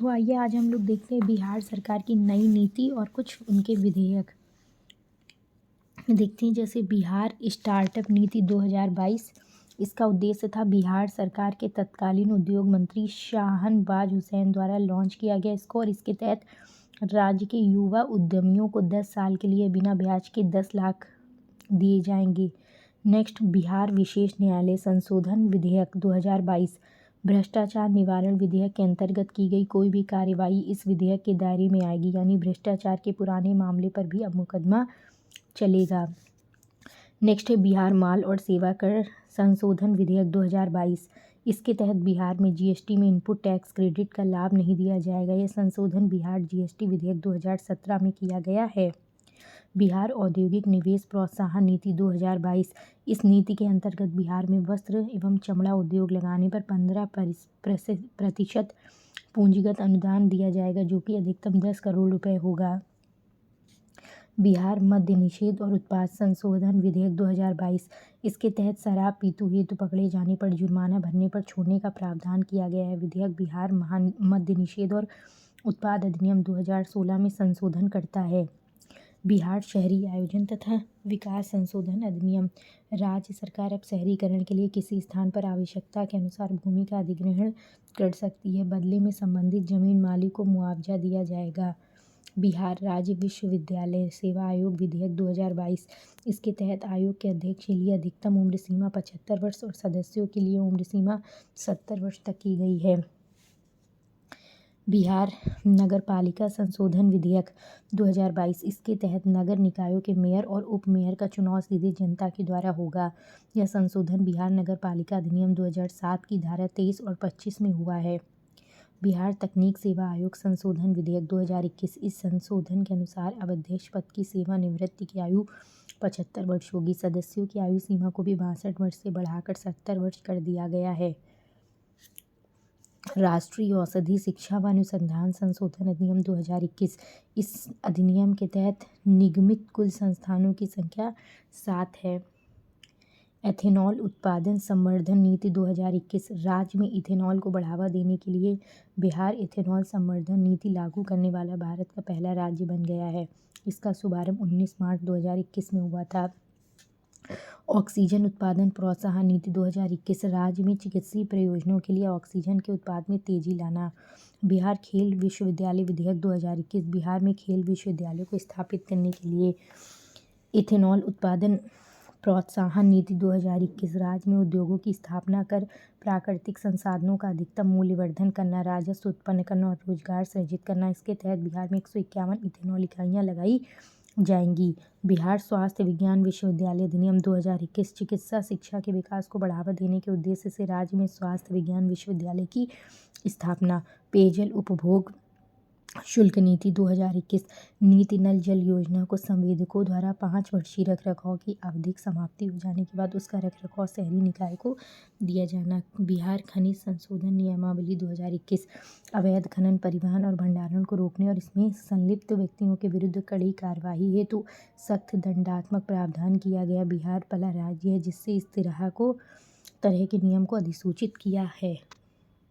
तो आइए आज हम लोग देखते हैं बिहार सरकार की नई नीति और कुछ उनके विधेयक देखते हैं। जैसे बिहार स्टार्टअप नीति 2022, इसका उद्देश्य था बिहार सरकार के तत्कालीन उद्योग मंत्री शाहनवाज हुसैन द्वारा लॉन्च किया गया इसको। और इसके तहत राज्य के युवा उद्यमियों को 10 साल के लिए बिना ब्याज के 10 लाख दिए जाएंगे। नेक्स्ट, बिहार विशेष न्यायालय संशोधन विधेयक 2022, भ्रष्टाचार निवारण विधेयक के अंतर्गत की गई कोई भी कार्रवाई इस विधेयक के दायरे में आएगी, यानी भ्रष्टाचार के पुराने मामले पर भी अब मुकदमा चलेगा। नेक्स्ट है बिहार माल और सेवा कर संशोधन विधेयक 2022, इसके तहत बिहार में जीएसटी में इनपुट टैक्स क्रेडिट का लाभ नहीं दिया जाएगा। यह संशोधन बिहार जीएसटी विधेयक 2017 में किया गया है। बिहार औद्योगिक निवेश प्रोत्साहन नीति 2022, इस नीति के अंतर्गत बिहार में वस्त्र एवं चमड़ा उद्योग लगाने पर 15% पूंजीगत अनुदान दिया जाएगा, जो कि अधिकतम 10 करोड़ रुपए होगा। बिहार मद्य निषेध और उत्पाद संशोधन विधेयक 2022, इसके तहत शराब पीतू हेतु पकड़े जाने पर जुर्माना भरने पर छोड़ने का प्रावधान किया गया है। विधेयक बिहार मद्य निषेध और उत्पाद अधिनियम 2016 में संशोधन करता है। बिहार शहरी आयोजन तथा विकास संशोधन अधिनियम, राज्य सरकार अब शहरीकरण के लिए किसी स्थान पर आवश्यकता के अनुसार भूमि का अधिग्रहण कर सकती है। बदले में संबंधित जमीन मालिक को मुआवजा दिया जाएगा। बिहार राज्य विश्वविद्यालय सेवा आयोग विधेयक 2022, इसके तहत आयोग के अध्यक्ष के लिए अधिकतम उम्र सीमा 75 वर्ष और सदस्यों के लिए उम्र सीमा 70 वर्ष तक की गई है। बिहार नगर पालिका संशोधन विधेयक 2022, इसके तहत नगर निकायों के मेयर और उप मेयर का चुनाव सीधे जनता के द्वारा होगा। यह संशोधन बिहार नगर पालिका अधिनियम 2007 की धारा 23 और 25 में हुआ है। बिहार तकनीक सेवा आयोग संशोधन विधेयक 2021, इस संशोधन के अनुसार अब अध्यक्ष पद की सेवानिवृत्ति की आयु 75 वर्ष होगी। सदस्यों की आयु सीमा को भी 62 वर्ष से बढ़ाकर 70 वर्ष कर दिया गया है। राष्ट्रीय औषधि शिक्षा व अनुसंधान संशोधन अधिनियम 2021, इस अधिनियम के तहत निगमित कुल संस्थानों की संख्या 7 है। एथेनॉल उत्पादन संवर्धन नीति 2021, राज्य में इथेनॉल को बढ़ावा देने के लिए बिहार इथेनॉल संवर्धन नीति लागू करने वाला भारत का पहला राज्य बन गया है। इसका शुभारंभ 19 मार्च 2021 में हुआ था। ऑक्सीजन उत्पादन प्रोत्साहन नीति 2021, राज्य में चिकित्सीय प्रयोजनों के लिए ऑक्सीजन के उत्पाद में तेजी लाना। बिहार खेल विश्वविद्यालय विधेयक 2021, बिहार में खेल विश्वविद्यालयों को स्थापित करने के लिए इथेनॉल उत्पादन प्रोत्साहन नीति 2021, राज्य में उद्योगों की स्थापना कर प्राकृतिक संसाधनों का अधिकतम मूल्यवर्धन करना, राजस्व उत्पन्न करना और रोजगार सृजित करना। इसके तहत बिहार में 151 इथेनॉल इकाइयाँ लगाई जाएंगी। बिहार स्वास्थ्य विज्ञान विश्वविद्यालय अधिनियम 2021, चिकित्सा शिक्षा के विकास को बढ़ावा देने के उद्देश्य से राज्य में स्वास्थ्य विज्ञान विश्वविद्यालय की स्थापना। पेयजल उपभोग शुल्क नीति 2021, नीति नल जल योजना को संवेदकों द्वारा 5 वर्षीय रखरखाव की अवधि समाप्ति हो जाने के बाद उसका रखरखाव शहरी निकाय को दिया जाना। बिहार खनिज संशोधन नियमावली 2021, अवैध खनन, परिवहन और भंडारण को रोकने और इसमें संलिप्त व्यक्तियों के विरुद्ध कड़ी कार्रवाई हेतु सख्त दंडात्मक प्रावधान किया गया। बिहार पहला राज्य है जिससे इस तरह के नियम को अधिसूचित किया है।